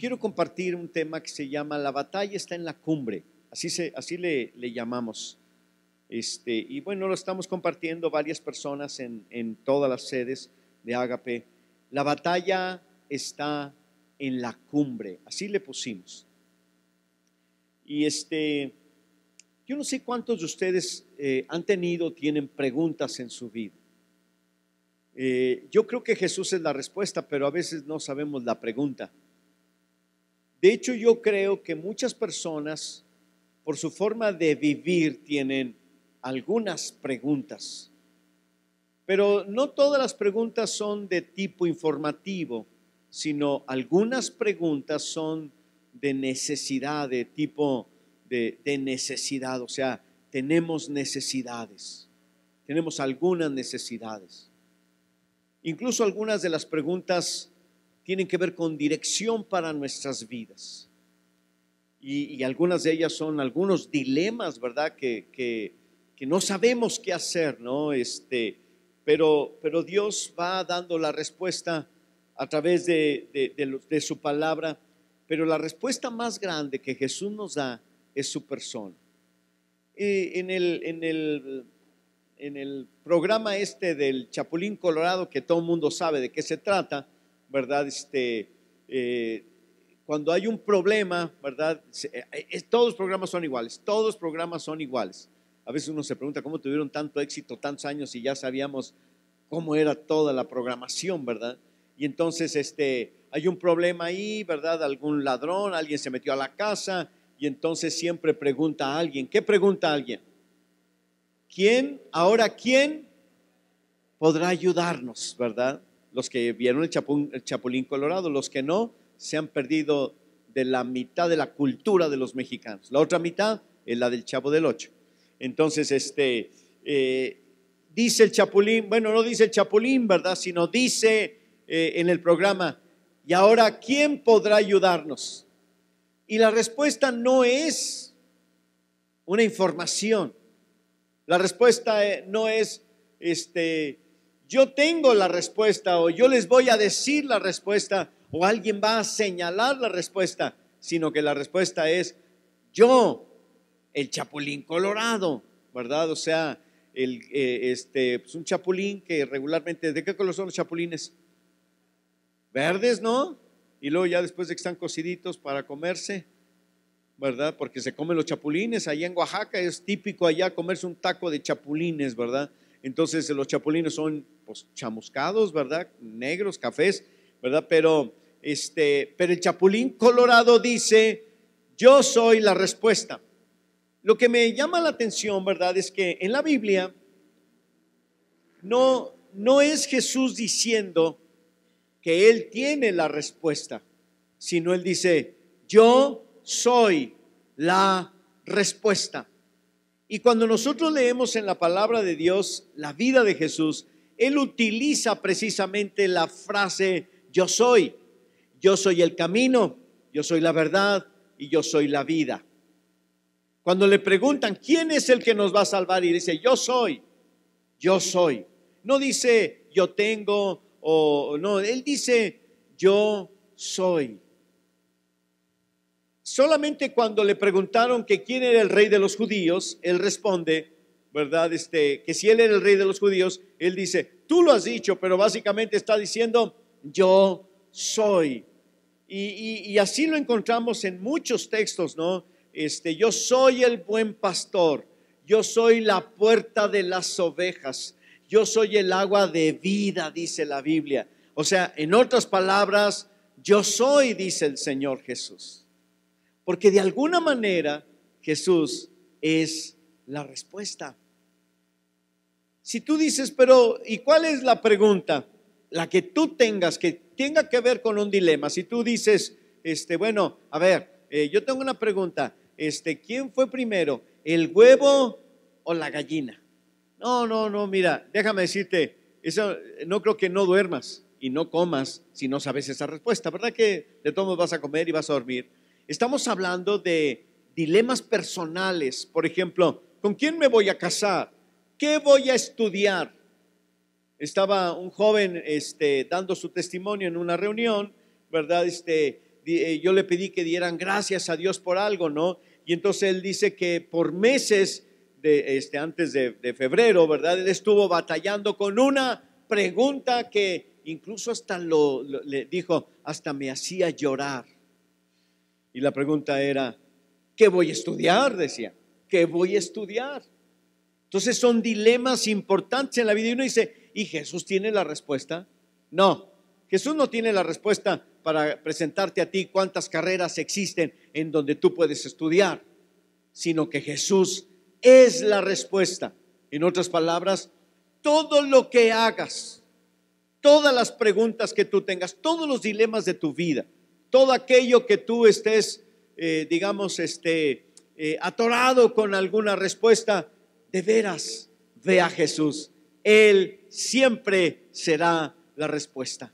quiero compartir un tema que se llama La batalla está en la cumbre, así le llamamos. Y bueno, lo estamos compartiendo varias personas en todas las sedes de Ágape. La batalla está en la cumbre, así le pusimos. Y yo no sé cuántos de ustedes tienen preguntas en su vida. Yo creo que Jesús es la respuesta, pero a veces no sabemos la pregunta. De hecho, yo creo que muchas personas, por su forma de vivir, tienen algunas preguntas, pero no todas las preguntas son de tipo informativo, sino algunas preguntas son de necesidad, de tipo de necesidad, o sea, tenemos necesidades, tenemos algunas necesidades. Incluso algunas de las preguntas tienen que ver con dirección para nuestras vidas. Y algunas de ellas son algunos dilemas, ¿verdad? Que no sabemos qué hacer, ¿no? Pero Dios va dando la respuesta a través de su palabra. Pero la respuesta más grande que Jesús nos da es su persona. En el programa del Chapulín Colorado, que todo el mundo sabe de qué se trata, ¿verdad? Cuando hay un problema, ¿verdad? Todos los programas son iguales, todos los programas son iguales. A veces uno se pregunta cómo tuvieron tanto éxito tantos años y ya sabíamos cómo era toda la programación, ¿verdad? Y entonces hay un problema ahí, ¿verdad? Algún ladrón, alguien se metió a la casa y entonces siempre pregunta a alguien. ¿Qué pregunta a alguien? ¿Quién podrá ayudarnos, verdad? Los que vieron el Chapulín Colorado, los que no, se han perdido de la mitad de la cultura de los mexicanos. La otra mitad es la del Chavo del Ocho. Entonces, dice el Chapulín, bueno, no dice el Chapulín, ¿verdad? Sino dice en el programa, ¿y ahora quién podrá ayudarnos? Y la respuesta no es una información. La respuesta no es, yo tengo la respuesta o yo les voy a decir la respuesta o alguien va a señalar la respuesta, sino que la respuesta es yo, el Chapulín Colorado, ¿verdad? O sea, pues un chapulín que regularmente, ¿de qué color son los chapulines? Verdes, ¿no? Y luego ya después de que están cociditos para comerse, ¿verdad? Porque se comen los chapulines, allá en Oaxaca es típico allá comerse un taco de chapulines, ¿verdad? Entonces los chapulines son pues chamuscados, ¿verdad? Negros, cafés, ¿verdad? Pero el Chapulín Colorado dice, yo soy la respuesta. Lo que me llama la atención, ¿verdad? Es que en la Biblia no es Jesús diciendo que Él tiene la respuesta, sino Él dice, yo soy la respuesta. Y cuando nosotros leemos en la palabra de Dios la vida de Jesús, Él utiliza precisamente la frase yo soy el camino, yo soy la verdad y yo soy la vida. Cuando le preguntan ¿quién es el que nos va a salvar? Y dice yo soy. No dice yo tengo o no, Él dice yo soy. Solamente cuando le preguntaron que quién era el rey de los judíos, Él responde, ¿verdad? Que si Él era el rey de los judíos, Él dice, tú lo has dicho, pero básicamente está diciendo, yo soy. Y así lo encontramos en muchos textos, ¿no? Yo soy el buen pastor, yo soy la puerta de las ovejas, yo soy el agua de vida, dice la Biblia. O sea, en otras palabras, yo soy, dice el Señor Jesús. Porque de alguna manera Jesús es la respuesta. Si tú dices, pero ¿y cuál es la pregunta? La que tú tengas, que tenga que ver con un dilema. Si tú dices, bueno, a ver, yo tengo una pregunta. ¿Quién fue primero, el huevo o la gallina? No, mira, déjame decirte, eso, no creo que no duermas y no comas si no sabes esa respuesta. ¿Verdad que de todos modos vas a comer y vas a dormir? Estamos hablando de dilemas personales. Por ejemplo, ¿con quién me voy a casar? ¿Qué voy a estudiar? Estaba un joven dando su testimonio en una reunión, ¿verdad? yo le pedí que dieran gracias a Dios por algo, ¿no? Y entonces él dice que por meses, antes de febrero, ¿verdad? Él estuvo batallando con una pregunta que incluso hasta le dijo, hasta me hacía llorar. Y la pregunta era, ¿qué voy a estudiar? Decía, ¿qué voy a estudiar? Entonces son dilemas importantes en la vida y uno dice, ¿y Jesús tiene la respuesta? No, Jesús no tiene la respuesta para presentarte a ti cuántas carreras existen en donde tú puedes estudiar, sino que Jesús es la respuesta. En otras palabras, todo lo que hagas, todas las preguntas que tú tengas, todos los dilemas de tu vida, todo aquello que tú estés, atorado con alguna respuesta, de veras, ve a Jesús. Él siempre será la respuesta.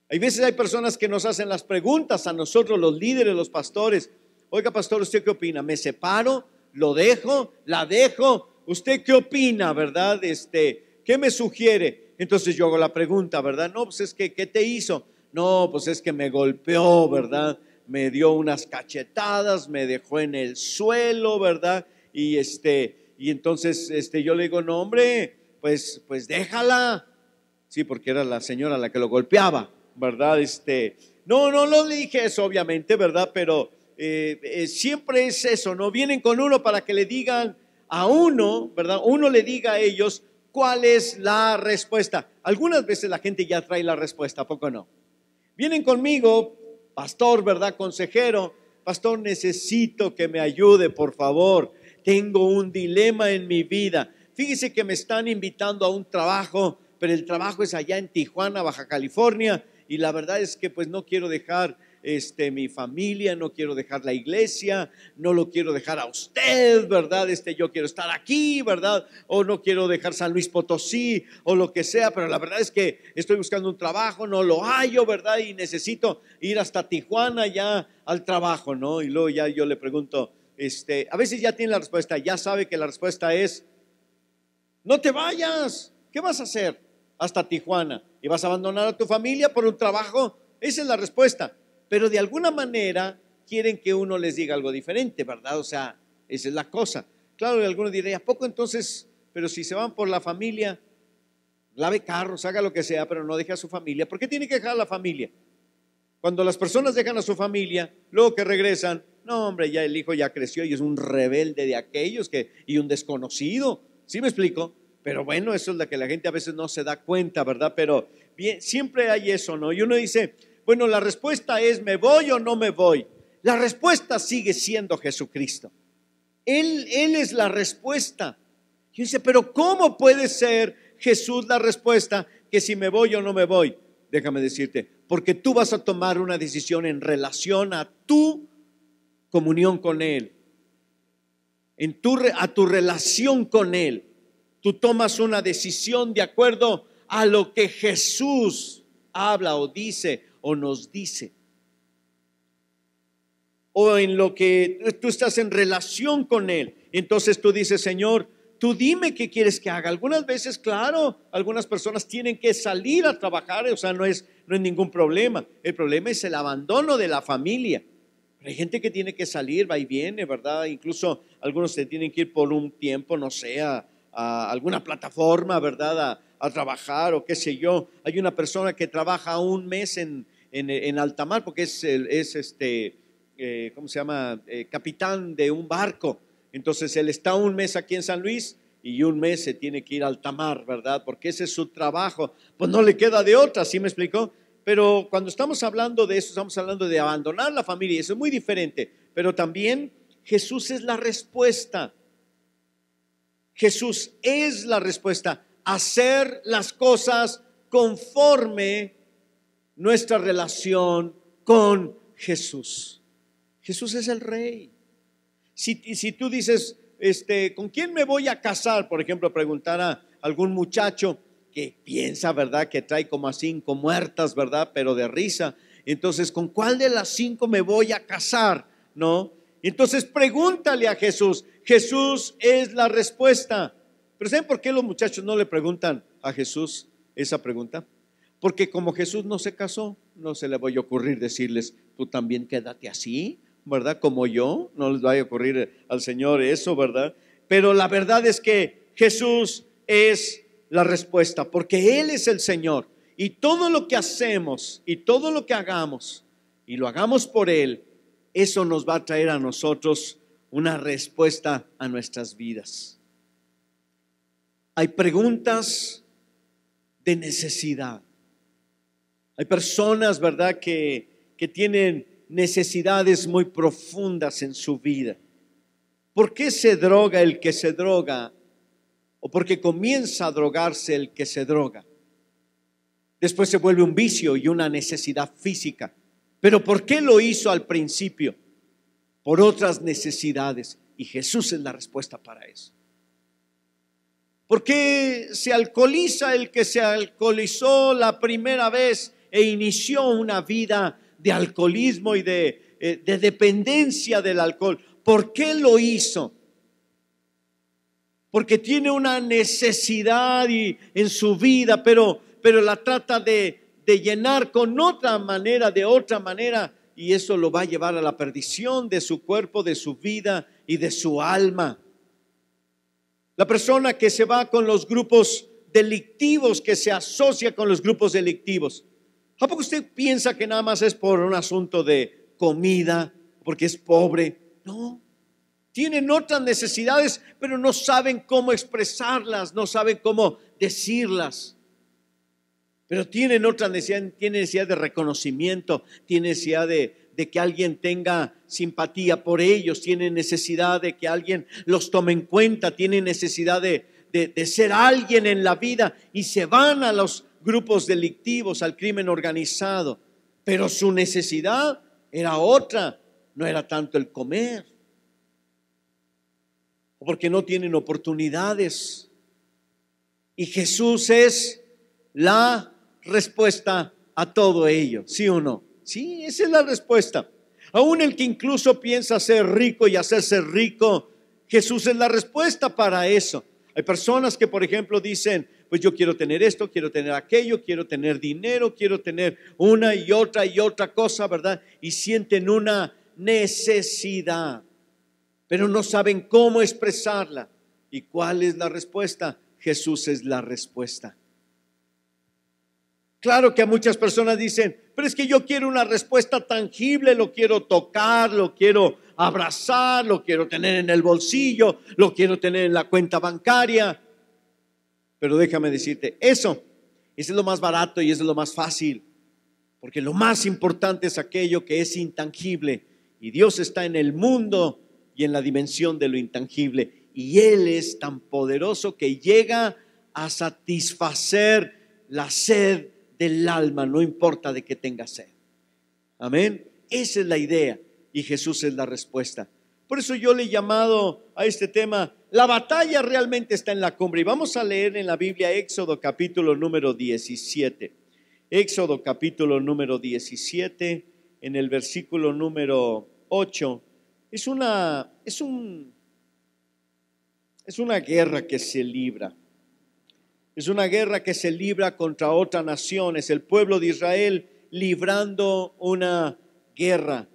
Hay veces hay personas que nos hacen las preguntas a nosotros, los líderes, los pastores. Oiga, pastor, ¿usted qué opina? ¿Me separo? ¿Lo dejo? ¿La dejo? ¿Usted qué opina, verdad? ¿Qué me sugiere? Entonces yo hago la pregunta, ¿verdad? No, pues es que, ¿qué te hizo? No, pues es que me golpeó, ¿verdad? Me dio unas cachetadas, me dejó en el suelo, ¿verdad? Y entonces yo le digo, no, hombre, pues déjala. Sí, porque era la señora la que lo golpeaba, ¿verdad? No le dije eso, obviamente, ¿verdad? Pero siempre es eso, ¿no? Vienen con uno para que le digan a uno, ¿verdad? Uno le diga a ellos cuál es la respuesta. Algunas veces la gente ya trae la respuesta, ¿a poco no? Vienen conmigo, pastor, ¿verdad? Consejero, pastor, necesito que me ayude, por favor. Tengo un dilema en mi vida. Fíjese que me están invitando a un trabajo, pero el trabajo es allá en Tijuana, Baja California, y la verdad es que pues no quiero dejar mi familia, no quiero dejar la iglesia, no lo quiero dejar a usted, ¿verdad? Yo quiero estar aquí, ¿verdad? O no quiero dejar San Luis Potosí o lo que sea, pero la verdad es que estoy buscando un trabajo, no lo hallo, ¿verdad? Y necesito ir hasta Tijuana ya al trabajo, ¿no? Y luego ya yo le pregunto, a veces ya tiene la respuesta, ya sabe que la respuesta es, no te vayas, ¿qué vas a hacer hasta Tijuana? ¿Y vas a abandonar a tu familia por un trabajo? Esa es la respuesta. Pero de alguna manera quieren que uno les diga algo diferente, ¿verdad? O sea, esa es la cosa. Claro, algunos dirían, ¿a poco entonces? Pero si se van por la familia, lave carros, haga lo que sea, pero no deje a su familia. ¿Por qué tiene que dejar a la familia? Cuando las personas dejan a su familia, luego que regresan, no, hombre, ya el hijo ya creció y es un rebelde de aquellos y un desconocido. ¿Sí me explico? Pero bueno, eso es lo que la gente a veces no se da cuenta, ¿verdad? Pero bien, siempre hay eso, ¿no? Y uno dice, bueno, la respuesta es, ¿me voy o no me voy? La respuesta sigue siendo Jesucristo. Él es la respuesta. Y dice, pero ¿cómo puede ser Jesús la respuesta que si me voy o no me voy? Déjame decirte, porque tú vas a tomar una decisión en relación a tu comunión con Él, a tu relación con Él. Tú tomas una decisión de acuerdo a lo que Jesús habla o dice o nos dice, o en lo que tú estás en relación con Él. Entonces tú dices, Señor, tú dime qué quieres que haga. Algunas veces, claro, algunas personas tienen que salir a trabajar, o sea, no es ningún problema. El problema es el abandono de la familia. Pero hay gente que tiene que salir, va y viene, ¿verdad? Incluso algunos se tienen que ir por un tiempo, no sé, a alguna plataforma, ¿verdad? A trabajar o qué sé yo. Hay una persona que trabaja un mes en alta mar porque ¿cómo se llama? Capitán de un barco. Entonces él está un mes aquí en San Luis y un mes se tiene que ir a alta mar, ¿verdad? Porque ese es su trabajo. Pues no le queda de otra, ¿sí me explicó? Pero cuando estamos hablando de eso, estamos hablando de abandonar la familia, eso es muy diferente. Pero también Jesús es la respuesta. Jesús es la respuesta. Hacer las cosas conforme nuestra relación con Jesús. Jesús es el Rey. Si tú dices, ¿con quién me voy a casar? Por ejemplo, preguntar a algún muchacho que piensa, ¿verdad? Que trae como a 5 muertas, ¿verdad? Pero de risa. Entonces, ¿con cuál de las 5 me voy a casar? ¿No? Entonces, pregúntale a Jesús. Jesús es la respuesta. Pero ¿saben por qué los muchachos no le preguntan a Jesús esa pregunta? Porque como Jesús no se casó, no se le vaya a ocurrir decirles, tú también quédate así, ¿verdad? Como yo, no les vaya a ocurrir al Señor eso, ¿verdad? Pero la verdad es que Jesús es la respuesta, porque Él es el Señor. Y todo lo que hacemos y todo lo que hagamos, y lo hagamos por Él, eso nos va a traer a nosotros una respuesta a nuestras vidas. Hay preguntas de necesidad. Hay personas, ¿verdad?, que tienen necesidades muy profundas en su vida. ¿Por qué se droga el que se droga? ¿O por qué comienza a drogarse el que se droga? Después se vuelve un vicio y una necesidad física. ¿Pero por qué lo hizo al principio? Por otras necesidades. Y Jesús es la respuesta para eso. ¿Por qué se alcoholiza el que se alcoholizó la primera vez e inició una vida de alcoholismo y de dependencia del alcohol? ¿Por qué lo hizo? Porque tiene una necesidad en su vida, pero la trata de llenar con otra manera, y eso lo va a llevar a la perdición de su cuerpo, de su vida y de su alma. La persona que se va con los grupos delictivos, que se asocia con los grupos delictivos, ¿a poco usted piensa que nada más es por un asunto de comida, porque es pobre? No, tienen otras necesidades, pero no saben cómo expresarlas, no saben cómo decirlas. Pero tienen otra necesidad, tienen necesidad de reconocimiento, tienen necesidad de que alguien tenga simpatía por ellos, tienen necesidad de que alguien los tome en cuenta, tienen necesidad de ser alguien en la vida, y se van a los grupos delictivos, al crimen organizado. Pero su necesidad era otra, no era tanto el comer, porque no tienen oportunidades. Y Jesús es la respuesta a todo ello, ¿sí o no? Sí, esa es la respuesta. Aún el que incluso piensa ser rico y hacerse rico, Jesús es la respuesta para eso. Hay personas que, por ejemplo, dicen, pues yo quiero tener esto, quiero tener aquello, quiero tener dinero, quiero tener una y otra cosa, ¿verdad? Y sienten una necesidad, pero no saben cómo expresarla. ¿Y cuál es la respuesta? Jesús es la respuesta. Claro que a muchas personas dicen, pero es que yo quiero una respuesta tangible, lo quiero tocar, lo quiero abrazar, lo quiero tener en el bolsillo, lo quiero tener en la cuenta bancaria. Pero déjame decirte, eso es lo más barato y es lo más fácil, porque lo más importante es aquello que es intangible, y Dios está en el mundo y en la dimensión de lo intangible, y Él es tan poderoso que llega a satisfacer la sed del alma, no importa de qué tenga sed. Amén. Esa es la idea, y Jesús es la respuesta. Por eso yo le he llamado a este tema, la batalla realmente está en la cumbre. Y vamos a leer en la Biblia Éxodo capítulo número 17. Éxodo capítulo número 17, en el versículo número 8. Es una guerra que se libra. Es una guerra que se libra contra otras naciones. El pueblo de Israel librando una guerra.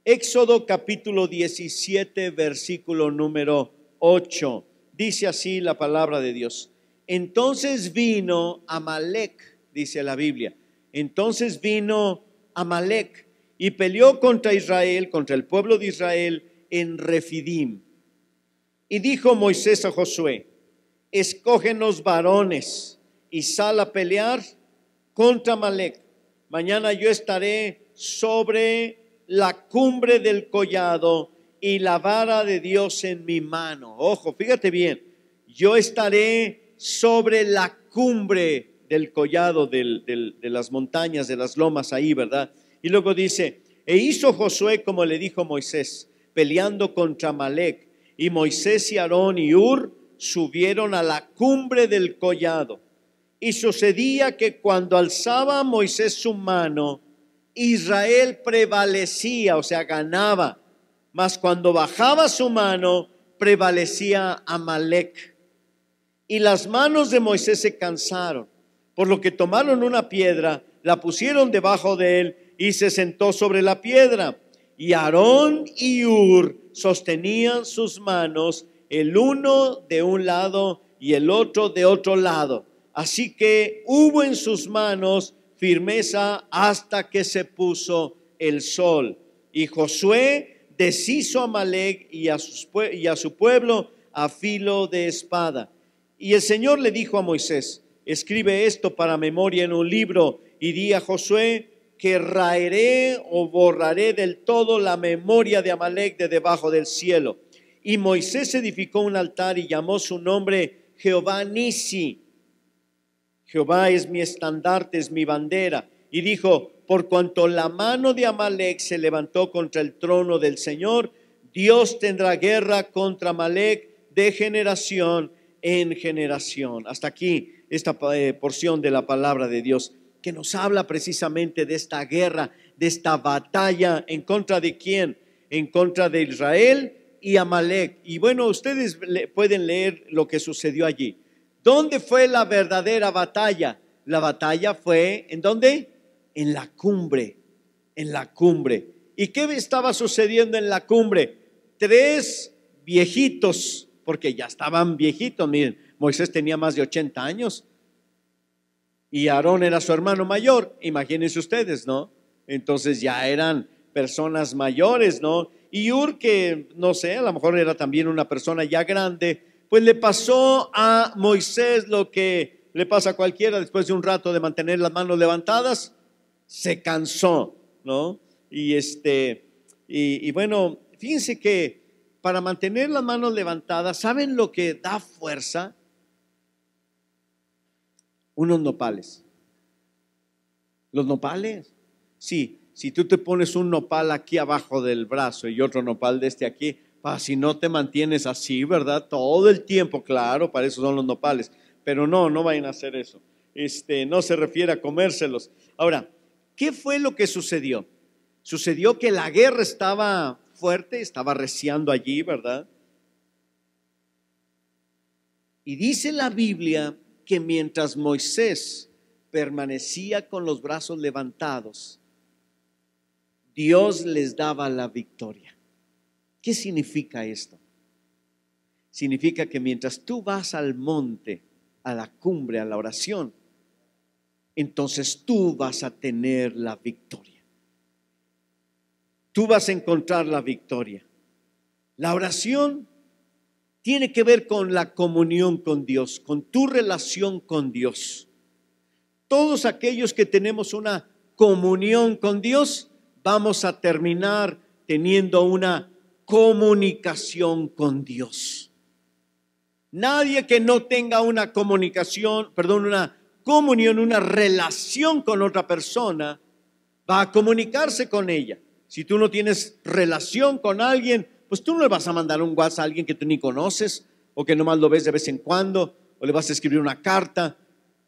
Éxodo capítulo 17, versículo número 8. Dice así la palabra de Dios. Entonces vino Amalec, dice la Biblia. Entonces vino Amalec y peleó contra Israel, contra el pueblo de Israel en Refidim. Y dijo Moisés a Josué, escógenos varones y sal a pelear contra Amalec. Mañana yo estaré sobre la cumbre del collado y la vara de Dios en mi mano. Ojo, fíjate bien, yo estaré sobre la cumbre del collado de las montañas, de las lomas ahí, ¿verdad? Y luego dice, e hizo Josué como le dijo Moisés, peleando contra Amalec, y Moisés y Aarón y Hur subieron a la cumbre del collado. Y sucedía que cuando alzaba Moisés su mano, Israel prevalecía, o sea, ganaba. Mas cuando bajaba su mano, prevalecía Amalec. Y las manos de Moisés se cansaron, por lo que tomaron una piedra la pusieron debajo de él y se sentó sobre la piedra. Y Aarón y Hur sostenían sus manos, el uno de un lado y el otro de otro lado. Así que hubo en sus manos firmeza hasta que se puso el sol. Y Josué deshizo a Amalec y a su pueblo a filo de espada. Y el Señor le dijo a Moisés: escribe esto para memoria en un libro y di a Josué que raeré o borraré del todo la memoria de Amalec de debajo del cielo. Y Moisés edificó un altar y llamó su nombre Jehová Nisi. Jehová es mi estandarte, es mi bandera. Y dijo: por cuanto la mano de Amalec se levantó contra el trono del Señor, Dios tendrá guerra contra Amalec de generación en generación. Hasta aquí esta porción de la palabra de Dios, que nos habla precisamente de esta guerra, de esta batalla. ¿En contra de quién? En contra de Israel y Amalec. Y bueno, ustedes pueden leer lo que sucedió allí. ¿Dónde fue la verdadera batalla? La batalla fue, ¿en dónde? En la cumbre, en la cumbre. ¿Y qué estaba sucediendo en la cumbre? 3 viejitos, porque ya estaban viejitos. Miren, Moisés tenía más de 80 años y Aarón era su hermano mayor. Imagínense ustedes, ¿no? Entonces ya eran personas mayores, ¿no? Y Hur, que no sé, a lo mejor era también una persona ya grande, pues le pasó a Moisés lo que le pasa a cualquiera después de un rato de mantener las manos levantadas. Se cansó, ¿no? Y bueno, fíjense que para mantener las manos levantadas, ¿saben lo que da fuerza? Unos nopales. Los nopales, sí, si tú te pones un nopal aquí abajo del brazo y otro nopal de aquí, si no te mantienes así, ¿verdad? Todo el tiempo, claro, para eso son los nopales, pero no vayan a hacer eso. No se refiere a comérselos. Ahora, ¿qué fue lo que sucedió? Sucedió que la guerra estaba fuerte, estaba reciando allí, ¿verdad? Y dice la Biblia que mientras Moisés permanecía con los brazos levantados, Dios les daba la victoria. ¿Qué significa esto? Significa que mientras tú vas al monte, a la cumbre, a la oración, entonces tú vas a tener la victoria. Tú vas a encontrar la victoria. La oración tiene que ver con la comunión con Dios, con tu relación con Dios. Todos aquellos que tenemos una comunión con Dios, vamos a terminar teniendo una comunicación con Dios. Nadie que no tenga una comunicación, una comunión, una relación con otra persona, va a comunicarse con ella. Si tú no tienes relación con alguien, pues tú no le vas a mandar un WhatsApp a alguien que tú ni conoces, o que nomás lo ves de vez en cuando, o le vas a escribir una carta.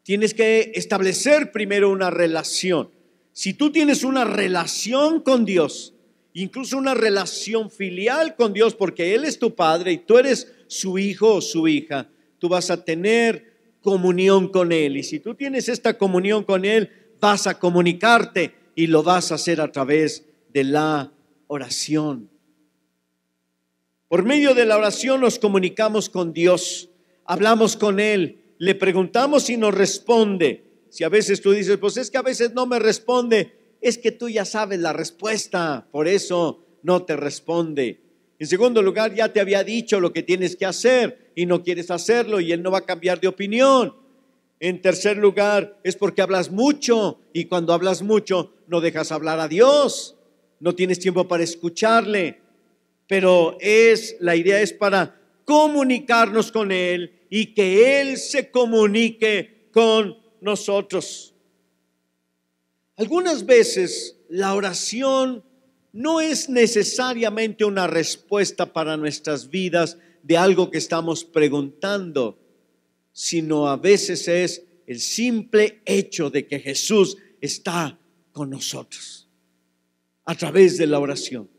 Tienes que establecer primero una relación. Si tú tienes una relación con Dios, incluso una relación filial con Dios, porque Él es tu Padre y tú eres su hijo o su hija, tú vas a tener comunión con Él. Y si tú tienes esta comunión con Él, vas a comunicarte y lo vas a hacer a través de la oración. Por medio de la oración nos comunicamos con Dios, hablamos con Él, le preguntamos y nos responde. Si a veces tú dices, pues es que a veces no me responde, es que tú ya sabes la respuesta, por eso no te responde. En segundo lugar, ya te había dicho lo que tienes que hacer y no quieres hacerlo y Él no va a cambiar de opinión. En tercer lugar, es porque hablas mucho y cuando hablas mucho no dejas hablar a Dios. No tienes tiempo para escucharle, pero la idea es para comunicarnos con Él y que Él se comunique con nosotros. Algunas veces la oración no es necesariamente una respuesta para nuestras vidas de algo que estamos preguntando, sino a veces es el simple hecho de que Jesús está con nosotros a través de la oración.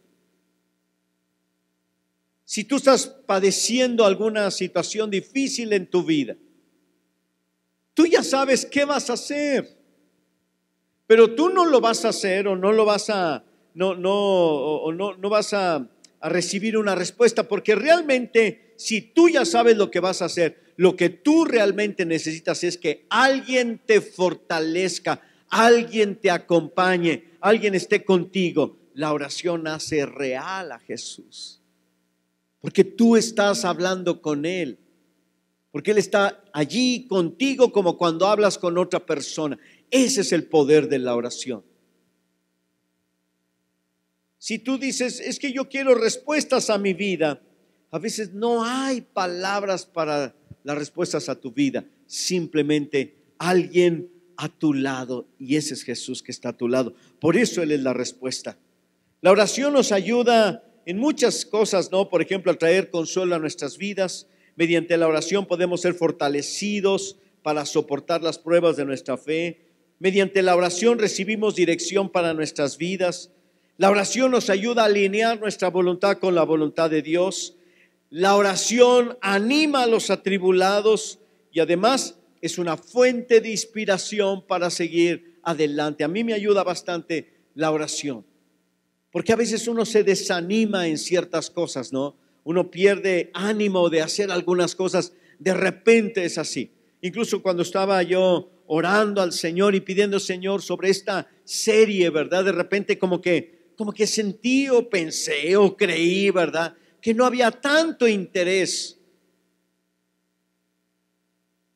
Si tú estás padeciendo alguna situación difícil en tu vida, tú ya sabes qué vas a hacer. Pero tú no lo vas a hacer o no lo vas a, no vas a recibir una respuesta, porque realmente si tú ya sabes lo que vas a hacer, lo que tú realmente necesitas es que alguien te fortalezca, alguien te acompañe, alguien esté contigo. La oración hace real a Jesús, porque tú estás hablando con Él, porque Él está allí contigo como cuando hablas con otra persona. Ese es el poder de la oración. Si tú dices, es que yo quiero respuestas a mi vida, a veces no hay palabras para las respuestas a tu vida, simplemente alguien a tu lado, y ese es Jesús que está a tu lado. Por eso Él es la respuesta. La oración nos ayuda en muchas cosas, ¿no? Por ejemplo, a traer consuelo a nuestras vidas. Mediante la oración podemos ser fortalecidos para soportar las pruebas de nuestra fe. Mediante la oración recibimos dirección para nuestras vidas. La oración nos ayuda a alinear nuestra voluntad con la voluntad de Dios. La oración anima a los atribulados y además es una fuente de inspiración para seguir adelante. A mí me ayuda bastante la oración, porque a veces uno se desanima en ciertas cosas, ¿no? Uno pierde ánimo de hacer algunas cosas, de repente es así. Incluso cuando estaba yo orando al Señor y pidiendo, Señor, sobre esta serie, ¿verdad? De repente como que sentí o pensé o creí, ¿verdad?, que no había tanto interés.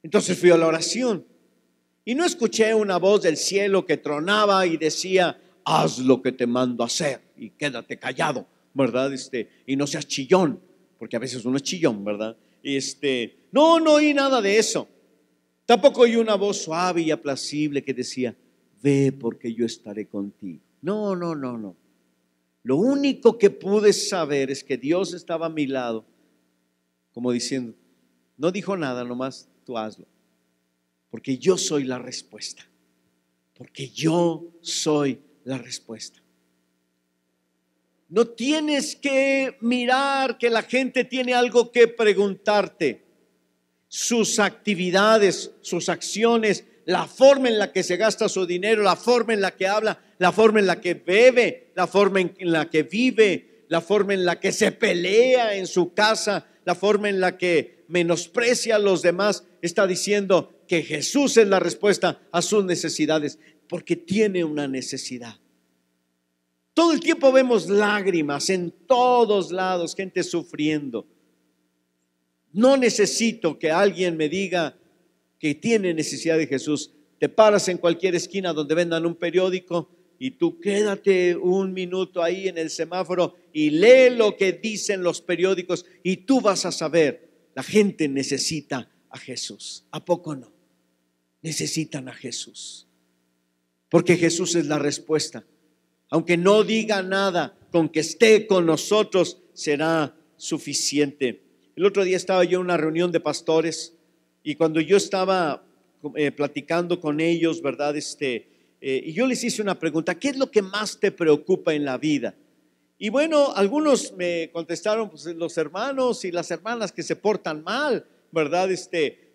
Entonces fui a la oración y no escuché una voz del cielo que tronaba y decía, haz lo que te mando a hacer y quédate callado, ¿verdad? Y no seas chillón, porque a veces uno es chillón, ¿verdad? No oí nada de eso. Tampoco oí una voz suave y apacible que decía, ve porque yo estaré contigo. No. Lo único que pude saber es que Dios estaba a mi lado, como diciendo, no dijo nada, nomás tú hazlo, porque yo soy la respuesta, porque yo soy la respuesta. No tienes que mirar que la gente tiene algo que preguntarte. Sus actividades, sus acciones, la forma en la que se gasta su dinero, la forma en la que habla, la forma en la que bebe, la forma en la que vive, la forma en la que se pelea en su casa, la forma en la que menosprecia a los demás, está diciendo que Jesús es la respuesta a sus necesidades, porque tiene una necesidad. Todo el tiempo vemos lágrimas en todos lados, gente sufriendo. No necesito que alguien me diga que tiene necesidad de Jesús. Te paras en cualquier esquina donde vendan un periódico y tú quédate un minuto ahí en el semáforo y lee lo que dicen los periódicos y tú vas a saber, la gente necesita a Jesús. ¿A poco no? Necesitan a Jesús, porque Jesús es la respuesta. Aunque no diga nada, con que esté con nosotros será suficiente. El otro día estaba yo en una reunión de pastores y cuando yo estaba platicando con ellos, ¿verdad? Y yo les hice una pregunta, ¿qué es lo que más te preocupa en la vida? Y bueno, algunos me contestaron, pues los hermanos y las hermanas que se portan mal, ¿verdad?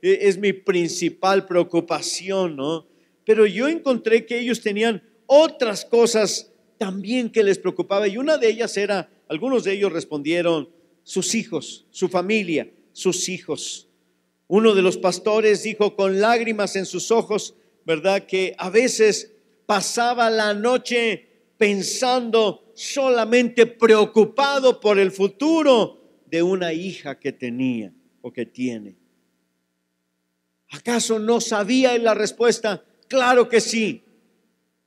Es mi principal preocupación, ¿no? Pero yo encontré que ellos tenían otras cosas también que les preocupaba, y una de ellas era, algunos de ellos respondieron, sus hijos, su familia, sus hijos. Uno de los pastores dijo con lágrimas en sus ojos, ¿verdad?, que a veces pasaba la noche pensando, solamente preocupado por el futuro de una hija que tenía o que tiene. ¿Acaso no sabía la respuesta? Claro que sí,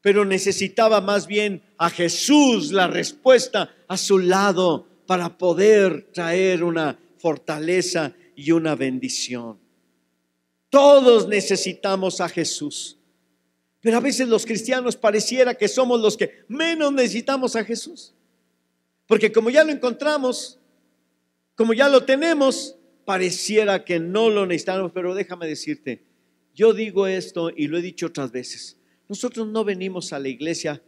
pero necesitaba más bien a Jesús, la respuesta a su lado, para poder traer una fortaleza y una bendición. Todos necesitamos a Jesús, pero a veces los cristianos pareciera que somos los que menos necesitamos a Jesús, porque como ya lo encontramos, como ya lo tenemos, pareciera que no lo necesitamos. Pero déjame decirte, yo digo esto y lo he dicho otras veces, nosotros no venimos a la iglesia,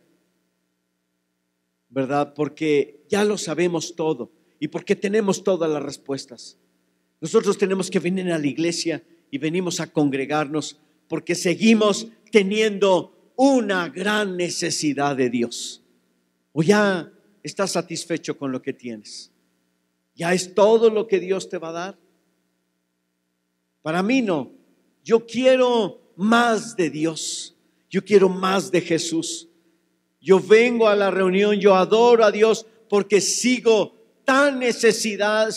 ¿verdad?, porque ya lo sabemos todo y porque tenemos todas las respuestas. Nosotros tenemos que venir a la iglesia y venimos a congregarnos porque seguimos teniendo una gran necesidad de Dios? ¿O ya estás satisfecho con lo que tienes? ¿Ya es todo lo que Dios te va a dar? Para mí no. Yo quiero más de Dios. Yo quiero más de Jesús. Yo vengo a la reunión, yo adoro a Dios porque sigo tan necesitado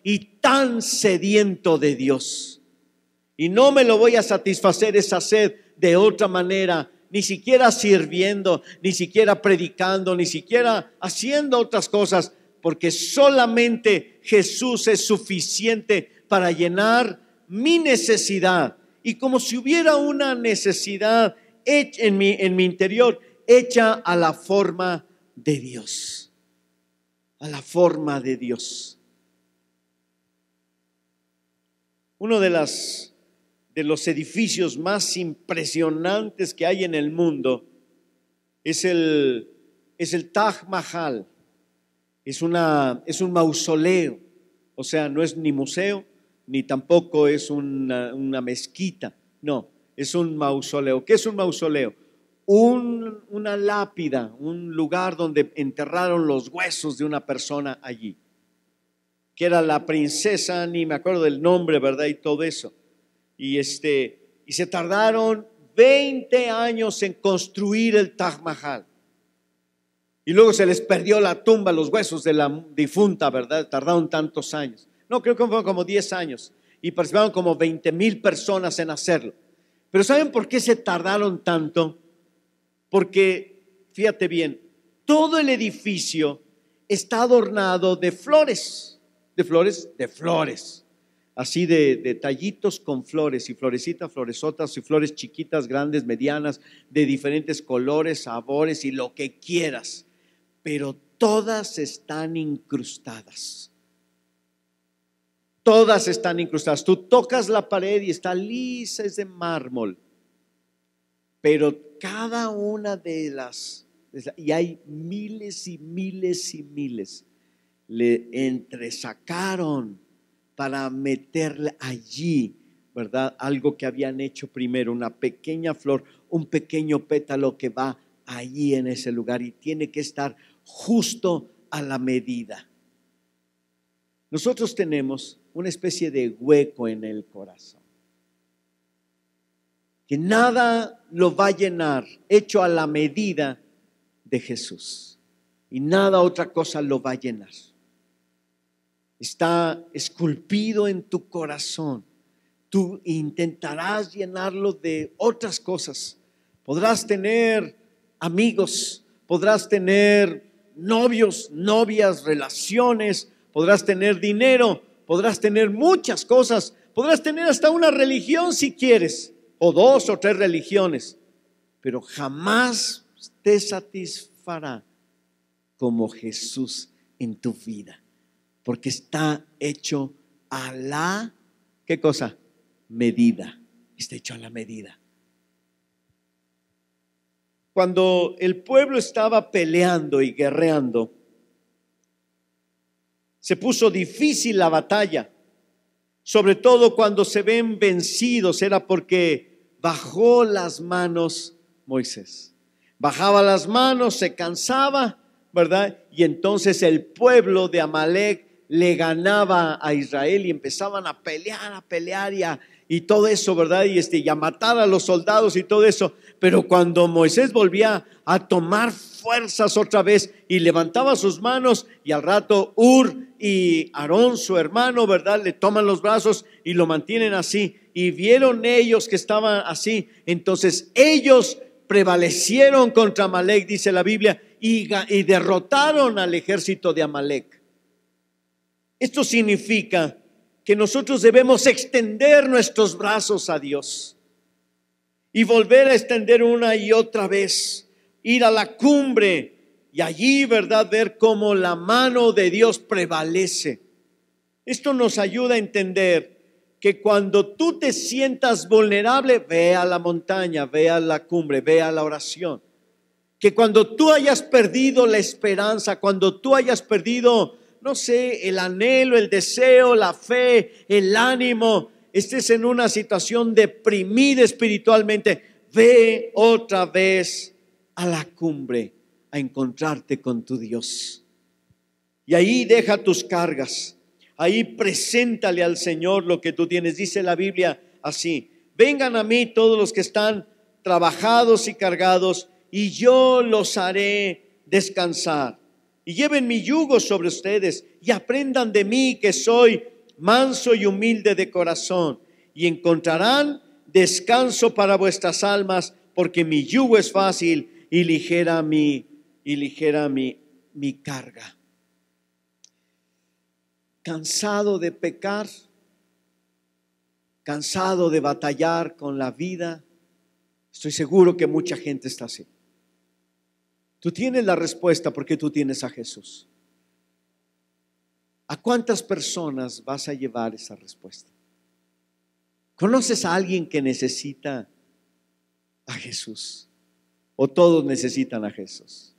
y tan sediento de Dios. Y no me lo voy a satisfacer esa sed de otra manera, ni siquiera sirviendo, ni siquiera predicando, ni siquiera haciendo otras cosas, porque solamente Jesús es suficiente para llenar mi necesidad. Y como si hubiera una necesidad en mi interior, hecha a la forma de Dios, a la forma de Dios. Uno de los edificios más impresionantes que hay en el mundo es el Taj Mahal. Es un mausoleo, o sea, no es ni museo, ni tampoco es una mezquita, no, es un mausoleo. ¿Qué es un mausoleo? Una lápida, un lugar donde enterraron los huesos de una persona allí, que era la princesa, ni me acuerdo del nombre, ¿verdad? Y todo eso. Y se tardaron 20 años en construir el Taj Mahal. Y luego se les perdió la tumba, los huesos de la difunta, ¿verdad? Tardaron tantos años. No, creo que fueron como 10 años. Y participaron como 20,000 personas en hacerlo. Pero ¿saben por qué se tardaron tanto? Porque, fíjate bien, todo el edificio está adornado de flores. ¿De flores? De flores. Así de tallitos con flores y florecitas, floresotas y flores chiquitas, grandes, medianas, de diferentes colores, sabores y lo que quieras. Pero todas están incrustadas. Todas están incrustadas. Tú tocas la pared y está lisa, es de mármol. Pero cada una de y hay miles y miles y miles, le entresacaron para meterle allí, ¿verdad? Algo que habían hecho primero, una pequeña flor, un pequeño pétalo que va allí en ese lugar y tiene que estar justo a la medida. Nosotros tenemos una especie de hueco en el corazón, que nada lo va a llenar, hecho a la medida de Jesús, y nada otra cosa lo va a llenar. Está esculpido en tu corazón. Tú intentarás llenarlo de otras cosas. Podrás tener amigos, podrás tener novios, novias, relaciones, podrás tener dinero, podrás tener muchas cosas, podrás tener hasta una religión si quieres, o 2 o 3 religiones, pero jamás te satisfará como Jesús en tu vida, porque está hecho a la, ¿qué cosa? Medida. Está hecho a la medida. Cuando el pueblo estaba peleando y guerreando, se puso difícil la batalla, sobre todo cuando se ven vencidos, era porque bajó las manos Moisés. Bajaba las manos, se cansaba, ¿verdad? Y entonces el pueblo de Amalec le ganaba a Israel y empezaban a pelear y todo eso, ¿verdad? Y a matar a los soldados y todo eso. Pero cuando Moisés volvía a tomar fuerzas otra vez y levantaba sus manos, y al rato y Aarón, su hermano, ¿verdad? Le toman los brazos y lo mantienen así. Y vieron ellos que estaban así. Entonces ellos prevalecieron contra Amalec, dice la Biblia, y derrotaron al ejército de Amalec. Esto significa que nosotros debemos extender nuestros brazos a Dios y volver a extender una y otra vez, ir a la cumbre y allí, ¿verdad?, ver cómo la mano de Dios prevalece. Esto nos ayuda a entender que cuando tú te sientas vulnerable, ve a la montaña, ve a la cumbre, ve a la oración. Que cuando tú hayas perdido la esperanza, cuando tú hayas perdido, no sé, el anhelo, el deseo, la fe, el ánimo, estés en una situación deprimida espiritualmente, ve otra vez a la cumbre a encontrarte con tu Dios. Y ahí deja tus cargas. Ahí preséntale al Señor lo que tú tienes. Dice la Biblia así: vengan a mí todos los que están trabajados y cargados, y yo los haré descansar. Y lleven mi yugo sobre ustedes y aprendan de mí, que soy manso y humilde de corazón, y encontrarán descanso para vuestras almas, porque mi yugo es fácil y ligera mi carga. Cansado de pecar, cansado de batallar con la vida. Estoy seguro que mucha gente está así. Tú tienes la respuesta porque tú tienes a Jesús. ¿A cuántas personas vas a llevar esa respuesta? ¿Conoces a alguien que necesita a Jesús? ¿O todos necesitan a Jesús?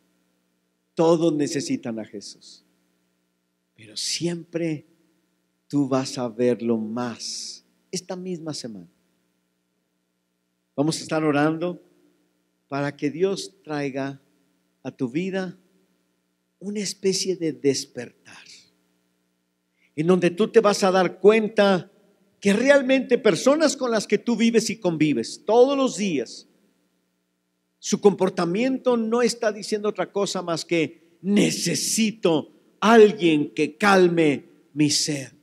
Todos necesitan a Jesús. Pero siempre tú vas a verlo más esta misma semana. Vamos a estar orando para que Dios traiga a tu vida una especie de despertar, en donde tú te vas a dar cuenta que realmente personas con las que tú vives y convives todos los días, su comportamiento no está diciendo otra cosa más que: necesito alguien que calme mi sed.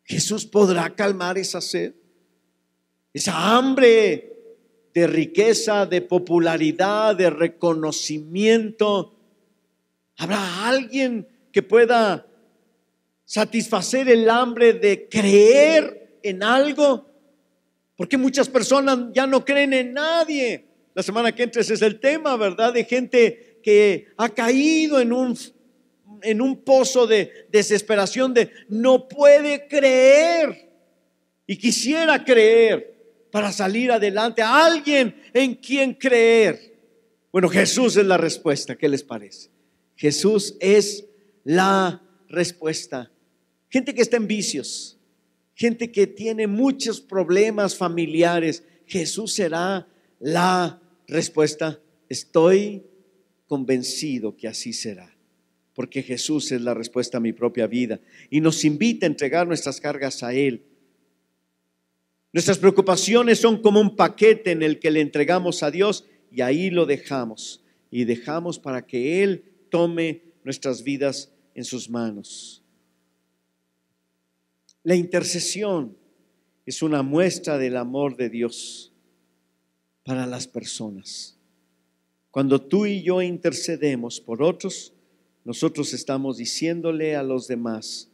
Jesús podrá calmar esa sed, esa hambre de riqueza, de popularidad, de reconocimiento. ¿Habrá alguien que pueda satisfacer el hambre de creer en algo? Porque muchas personas ya no creen en nadie. La semana que entra ese es el tema, ¿verdad? De gente que ha caído en un pozo de desesperación, de no puede creer y quisiera creer para salir adelante. A alguien en quien creer. Bueno, Jesús es la respuesta. ¿Qué les parece? Jesús es la respuesta. Gente que está en vicios, gente que tiene muchos problemas familiares, Jesús será la respuesta. Estoy convencido que así será, porque Jesús es la respuesta a mi propia vida y nos invita a entregar nuestras cargas a Él. Nuestras preocupaciones son como un paquete en el que le entregamos a Dios y ahí lo dejamos, y dejamos para que Él tome nuestras vidas en sus manos. La intercesión es una muestra del amor de Dios para las personas. Cuando tú y yo intercedemos por otros, nosotros estamos diciéndole a los demás: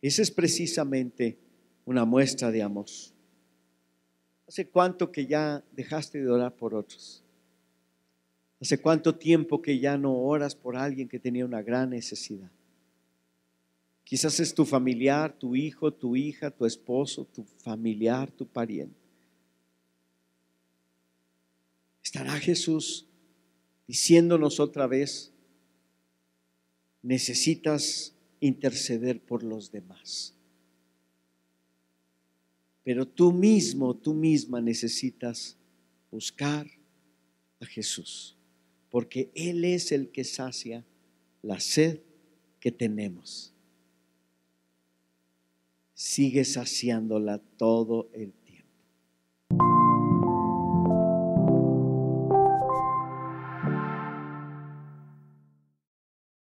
esa es precisamente una muestra de amor. ¿Hace cuánto que ya dejaste de orar por otros? ¿Hace cuánto tiempo que ya no oras por alguien que tenía una gran necesidad? Quizás es tu familiar, tu hijo, tu hija, tu esposo, tu familiar, tu pariente. ¿Estará Jesús diciéndonos otra vez: necesitas interceder por los demás? Pero tú mismo, tú misma necesitas buscar a Jesús, porque Él es el que sacia la sed que tenemos. Sigue saciándola todo el